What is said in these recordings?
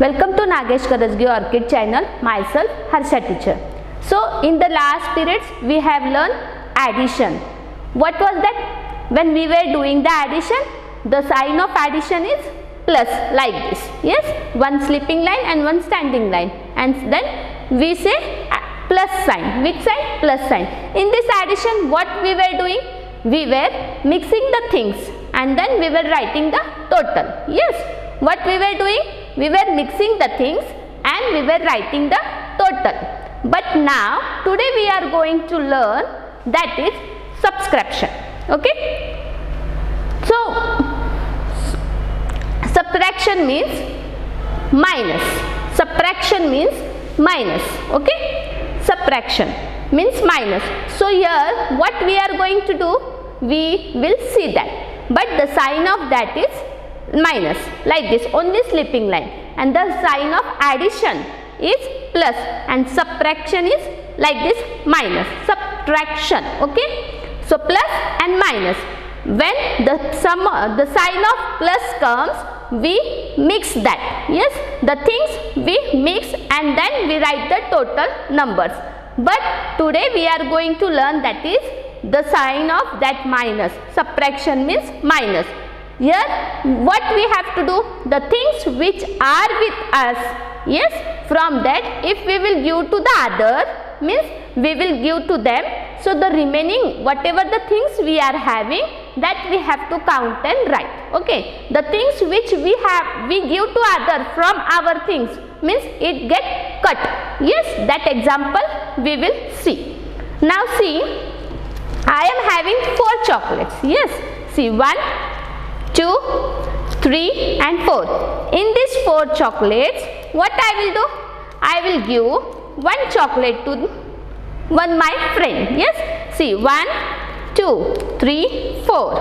Welcome to Nagesh Karajagi Orchid channel. Myself Harsha teacher. So in the last periods we have learned addition. What was that? When we were doing the addition, the sign of addition is plus, like this. Yes, one sleeping line and one standing line, and then we say plus sign. Which sign? Plus sign. In this addition, what we were doing? We were mixing the things and then we were writing the total. Yes, what we were doing? We were mixing the things and we were writing the total. But now today we are going to learn that is subtraction. Okay. So subtraction means minus. Subtraction means minus. Okay. Subtraction means minus. So here what we are going to do? We will see that. But the sign of that is minus, like this, only sleeping line, and the sign of addition is plus and subtraction is like this, minus. Subtraction. Okay. So plus and minus. When the sign of plus comes, we mix that. Yes, the things we mix and then we write the total numbers. But today we are going to learn that is the sign of that minus. Subtraction means minus. Here what we have to do? The things which are with us, yes, from that if we will give to the other, means we will give to them. So the remaining whatever the things we are having, that we have to count and write. Okay. The things which we give to other from our things, means it get cut. Yes, that example we will see. Now see, I am having 4 chocolates. Yes, see, 1, 2, 3 and 4. In these 4 chocolates, what I will do? I will give 1 chocolate to my friend. Yes, see, 1, 2, 3, 4.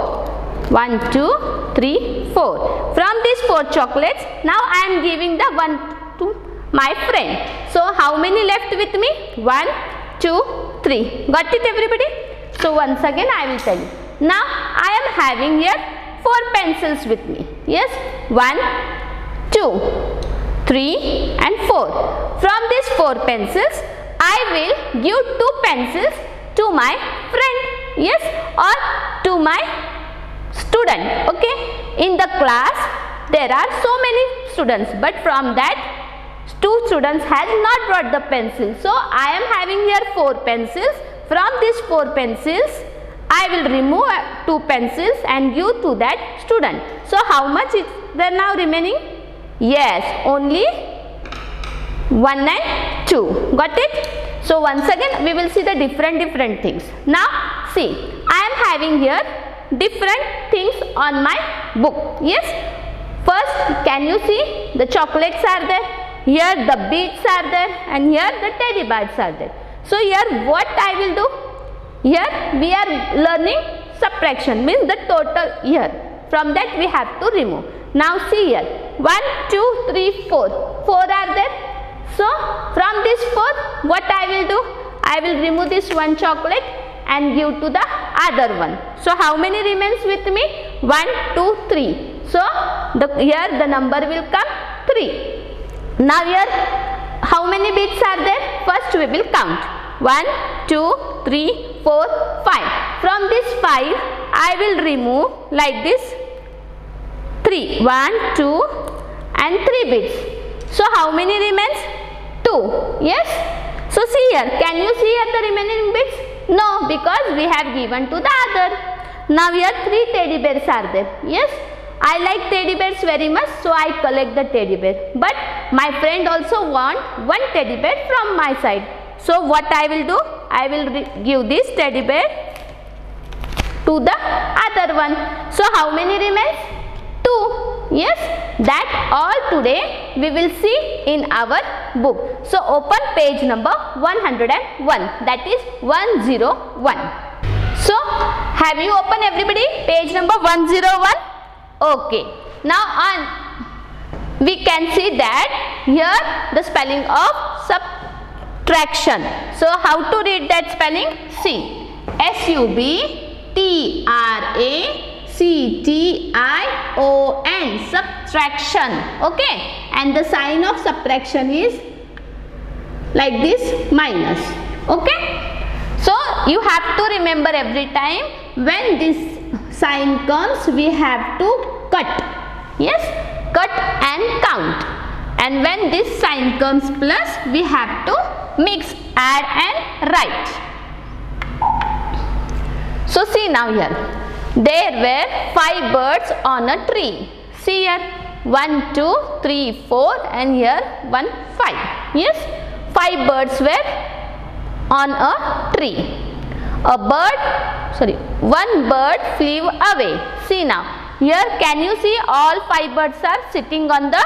1, 2, 3, 4. From these 4 chocolates, now I am giving the 1 to my friend. So how many left with me? 1, 2, 3. Got it, everybody? So once again I will tell you. Now I am having here 4 pencils with me. Yes, 1, 2, 3 and 4. From these 4 pencils, I will give 2 pencils to my friend. Yes, or to my student. Okay. In the class there are so many students, but from that 2 students has not brought the pencil. So I am having here 4 pencils. From these 4 pencils, I will remove 2 pencils and give to that student. So how much is there now remaining? Yes, only 1 and 2. Got it? So once again we will see the different things. Now see, I am having here different things on my book. Yes. First, can you see the chocolates are there? Here the beads are there, and here the teddy bears are there. So here what I will do? Here we are learning subtraction, means the total here. From that we have to remove. Now see here, 1, 2, 3, 4. 4 are there. So from this 4, what I will do? I will remove this 1 chocolate and give to the other one. So how many remains with me? 1, 2, 3. So here the number will come 3. Now here how many beads are there? First we will count. 1, 2, 3, 4, 5. From this 5, I will remove like this 3. 1, 2 and 3 beads. So how many remains? 2. Yes. So see here, can you see here the remaining beads? No, because we have given to the other. Now here 3 teddy bears are there. Yes. I like teddy bears very much, so I collect the teddy bear. But my friend also want 1 teddy bear from my side. So what I will do? I will give this teddy bear to the other one. So how many remains? 2. Yes, that all today we will see in our book. So open page number 101, that is 101. So have you opened, everybody, page number 101? Okay. Now we can see that here the spelling of subtraction. So how to read that spelling? See, SUBTRACTION, subtraction. subtraction. Okay, and the sign of subtraction is like this, minus. Okay, so you have to remember every time when this sign comes we have to cut. Yes, cut and count. And when this sign comes plus, we have to mix, add and write. So see now here, there were 5 birds on a tree. See here, 1, 2, 3, 4 and here 1, 5. Yes, 5 birds were on a tree. One bird flew away. See now, here can you see all 5 birds are sitting on the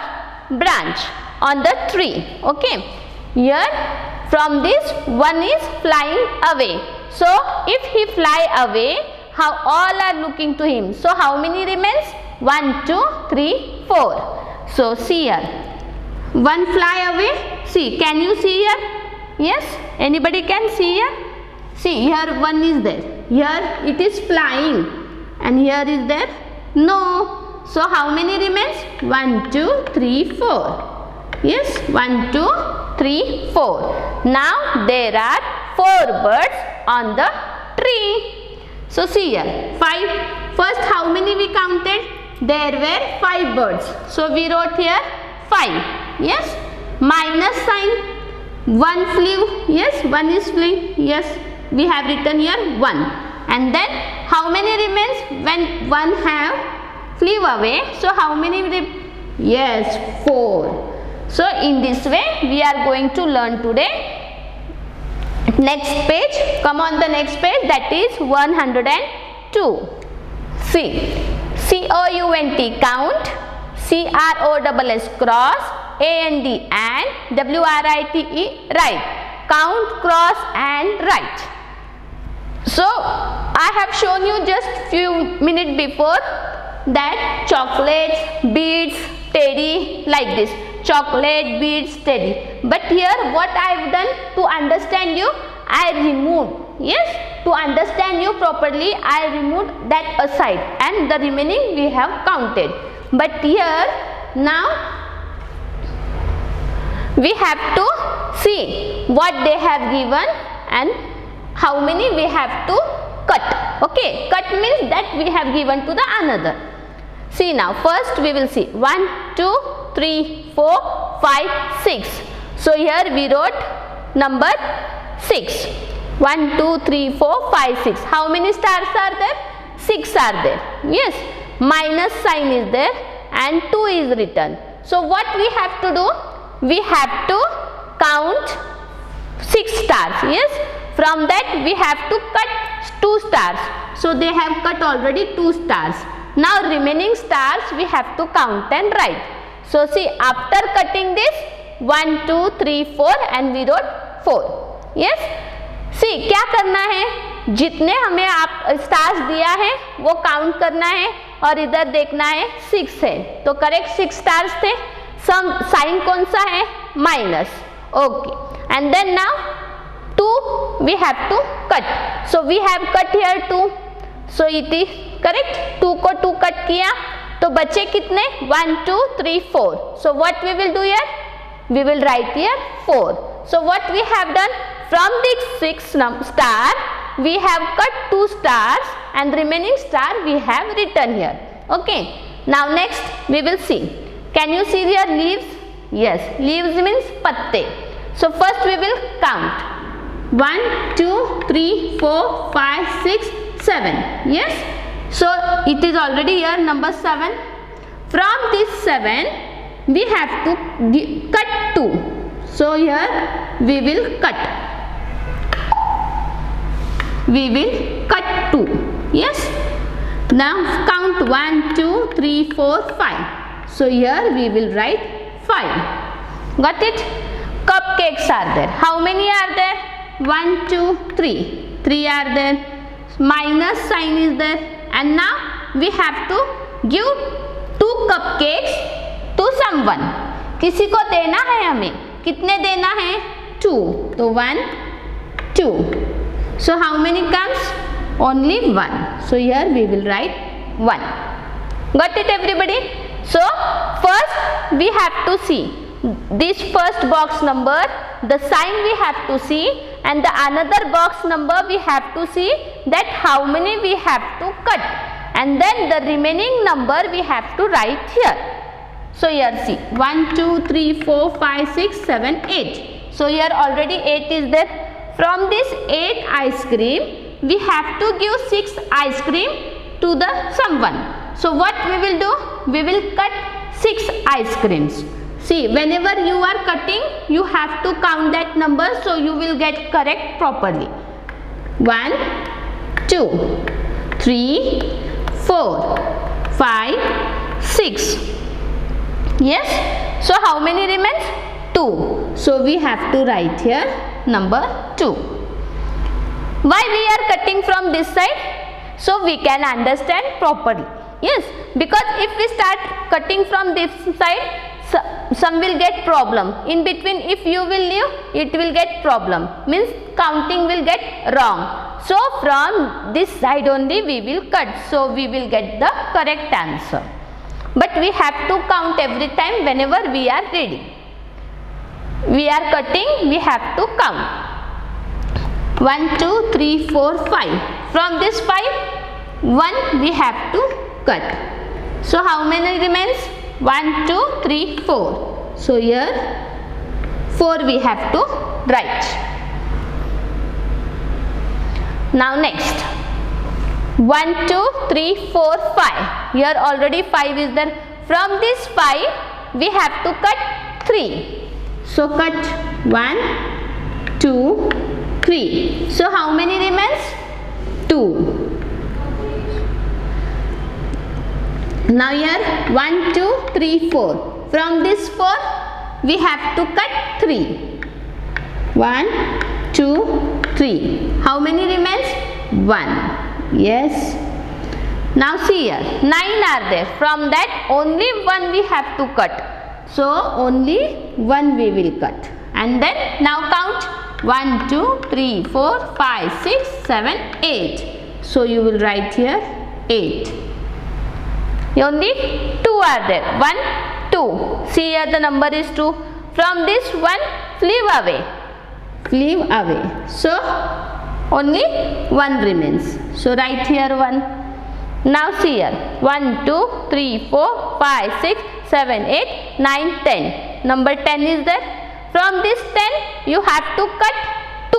branch, on the tree. Okay, here from this one is flying away. So if he fly away, how all are looking to him? So how many remains? 1, 2, 3, 4. So see here, one fly away. See, can you see here? Yes, anybody can see here? See here one is there. Here it is flying and here is there no. So how many remains? 1, 2, 3, 4. Yes, 1, 2, 3, 4. Now there are 4 birds on the tree. So see here, 5. First how many we counted? There were 5 birds. So we wrote here 5. Yes, minus sign. 1 flew. Yes, 1 is flying. Yes, we have written here 1. And then how many remains when 1 have flew away? So how many? Yes, 4. So in this way we are going to learn today. Next page, come on the next page, that is 102. See, COUNT, count, CROSS, cross, AND, and WRITE, write. Count, cross and write. So I have shown you just few minutes before that chocolates, beads, teddy, like this. Chocolate, beads, teddy. But here what I have done to understand you, I removed. Yes, to understand you properly, I removed that aside and the remaining we have counted. But here now we have to see what they have given and how many we have to cut. Okay, cut means that we have given to the another. See now, first we will see 1, 2, 3, 4, 5, 6. So here we wrote number 6. 1, 2, 3, 4, 5, 6. How many stars are there? 6 are there. Yes, minus sign is there and 2 is written. So what we have to do? We have to count 6 stars. Yes, from that we have to cut 2 stars. So they have cut already 2 stars. Now remaining stars we have to count and write. So see, after cutting this 1, 2, 3, 4 and we wrote 4. Yes, see क्या करना है, जितने हमें आप stars दिया है वो count करना है और इधर देखना है 6 है, तो करेक्ट 6 स्टार्स थे. सम साइन कौन सा है? Minus. Okay, and then now 2 we have to cut. So we have cut here 2. So it is correct. 2 को 2 कट किया तो बचे कितने? 1, 2, 3, 4. So what we will do here? We will write here 4. So what we have done? From this 6 star we have cut 2 stars and remaining star we have written here. Okay, now next we will see. Can you see here leaves? Yes, leaves means patte. So first we will count 1, 2, 3, 4, 5, 6, 7. Yes, so it is already here number 7. From this 7 we have to cut 2. So here we will cut. We will cut 2. Yes, now count 1, 2, 3, 4, 5. So here we will write 5. Got it? Cupcakes are there. How many are there? 1, 2, 3. 3 are there. Minus sign is there. And now we have to give 2 cupcakes to someone. किसी को देना है हमें. कितने देना है? 2. तो 1, 2. So how many comes? Only 1. So here we will write 1. Got it everybody? So first we have to see this first box number, the sign we have to see, and the another box number we have to see that how many we have to cut, and then the remaining number we have to write here. So here see 1, 2, 3, 4, 5, 6, 7, 8. So here already 8 is there. From this 8 ice cream we have to give 6 ice cream to the someone. So what we will do? We will cut 6 ice creams. See, whenever you are cutting, you have to count that number so you will get correct properly. 1, 2, 3, 4, 5, 6. Yes. So how many remains? 2. So we have to write here number 2. Why we are cutting from this side? So we can understand properly. Yes, because if we start cutting from this side, some will get problem. In between, if you will leave, it will get problem. Means counting will get wrong. So from this side only we will cut. So we will get the correct answer. But we have to count every time whenever we are reading. We are cutting, we have to count. 1, 2, 3, 4, 5. From this 5, 1 we have to cut. So how many remains? 1, 2, 3, 4. So here 4 we have to write. Now next 1, 2, 3, 4, 5. Here already 5 is there. From this 5 we have to cut 3. So cut 1, 2, 3. So how many remains? 2. Now here 1, 2, 3, 4. From this 4 we have to cut 3. 1, 2, 3. How many remains? 1. Yes. Now see here 9 are there. From that only 1 we have to cut. So only 1 we will cut. And then now count 1, 2, 3, 4, 5, 6, 7, 8. So you will write here 8. Only 2 are there. 1, 2. See here the number is 2. From this 1 flew away. Flew away. So only 1 remains. So write here 1. Now see here 1, 2, 3, 4, 5, 6, 7, 8, 9, 10. Number 10 is there. From this 10 you have to cut 2.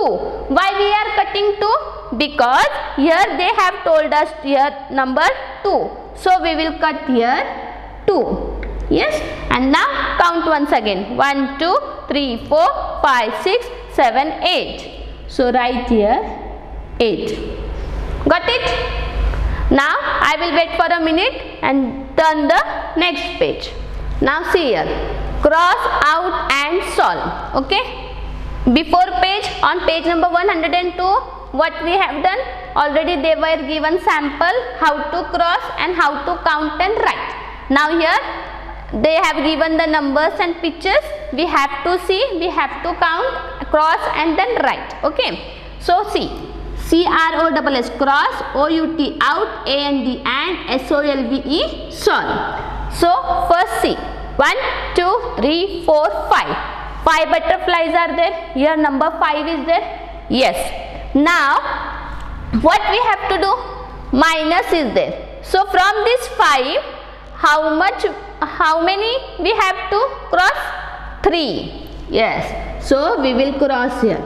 Why we are cutting 2? Because here they have told us here number 2. So we will cut here 2. Yes. And now count once again. 1, 2, 3, 4, 5, 6, 7, 8. So write here 8. Got it? Now I will wait for a minute and turn the next page. Now see here. Cross out and solve. Okay. Before page, on page number 102, what we have done? Already they were given sample how to cross and how to count and write. Now here they have given the numbers and pictures. We have to see, we have to count, cross and then write. Okay. So see. CROSS cross, OUT out, AND and SOLVE solve. So first see 1, 2, 3, 4, 5. 5 butterflies are there. Here number 5 is there. Yes. Now what we have to do? Minus is there. So from this 5, how many we have to cross? 3. Yes. So we will cross here.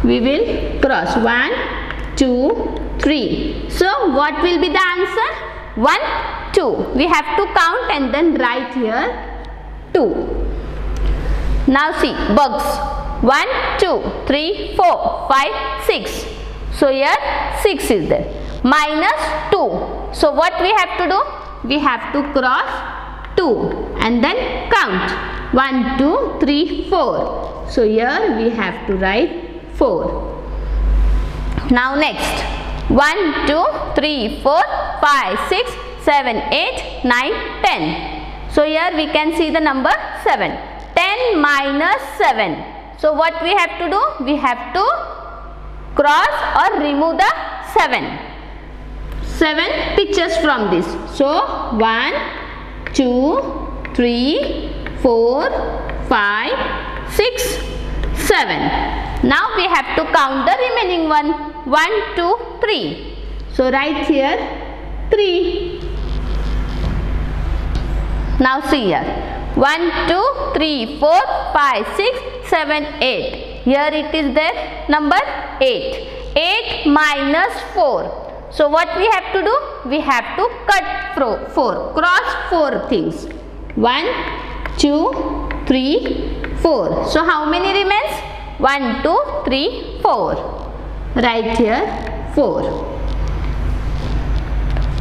We will cross 1, 2, 3. So what will be the answer? 1, 2. We have to count and then write here 2. Now see bugs. 1, 2, 3, 4, 5, 6. So here 6 is there. Minus 2. So what we have to do? We have to cross 2 and then count 1, 2, 3, 4. So here we have to write 4. Now next 1, 2, 3, 4, 5, 6, 7, 8, 9, 10. So here we can see the number 7. 10 minus 7. So what we have to do? We have to cross or remove the 7. 7 pictures from this. So 1, 2, 3, 4, 5, 6, 7. Now we have to count the remaining one. 1, 2, 3. So write here 3. Now see here. 1, 2, 3, 4, 5, 6, 7, 8. Here it is there number 8. 8 minus 4. So what we have to do? We have to cut 4. Cross 4 things. 1, 2, 3, 4. So how many remains? 1, 2, 3, 4. Write here 4.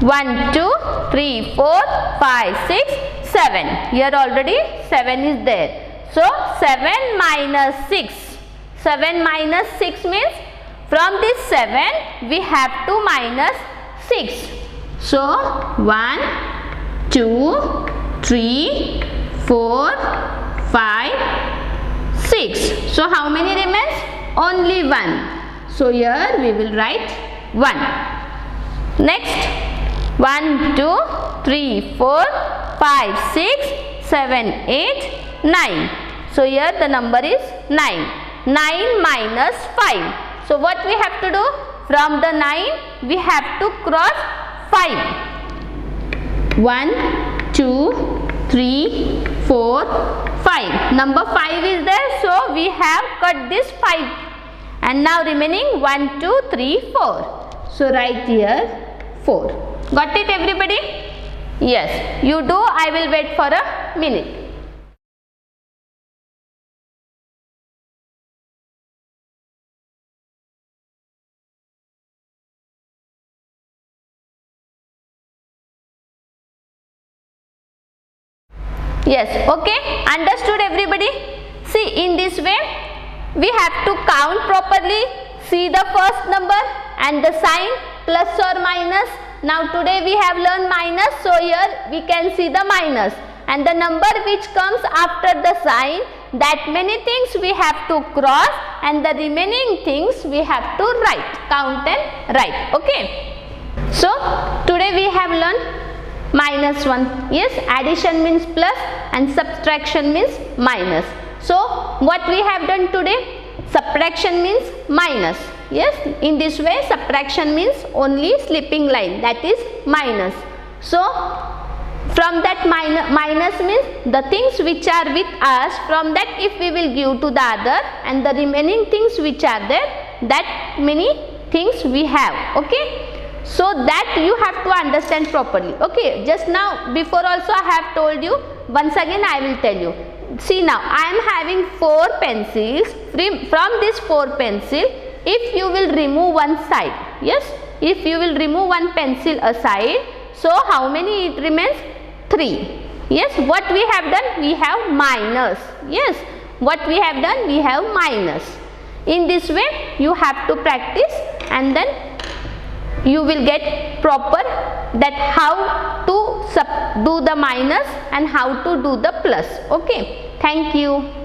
1, 2, 3, 4, 5, 6, 7. Here already 7 is there. So 7 minus 6. 7 minus 6 means from this 7 we have to minus 6. So 1, 2, 3, 4, 5, 6. So how many remains? Only 1. So here we will write 1. Next 1, 2, 3, 4, 5, 6, 7, 8, 9. So here the number is 9. 9 minus 5. So what we have to do? From the 9 we have to cross 5. 1, 2, 3, 4, 5. Number 5 is there. So we have cut this 5. And now remaining 1, 2, 3, 4. So write here 4. Got it everybody? Yes. You do. I will wait for a minute. Yes, okay, understood everybody? See, in this way we have to count properly, see the first number and the sign plus or minus. Now today we have learned minus, so here we can see the minus, and the number which comes after the sign, that many things we have to cross and the remaining things we have to write, count and write, okay. So today we have learned minus 1. Yes, addition means plus and subtraction means minus. So what we have done today? Subtraction means minus. Yes, in this way subtraction means only slipping line, that is minus. So from that minus means the things which are with us, from that if we will give to the other, and the remaining things which are there, that many things we have, okay. So that you have to understand properly, okay. Just now before also I have told you, once again I will tell you. See, now I am having 4 pencils. From this 4 pencil, if you will remove one side, yes, if you will remove one pencil aside, so how many it remains? 3. Yes, what we have done? We have minus. Yes, what we have done? We have minus. In this way you have to practice, and then you will get proper that how to do the minus and how to do the plus, okay. Thank you.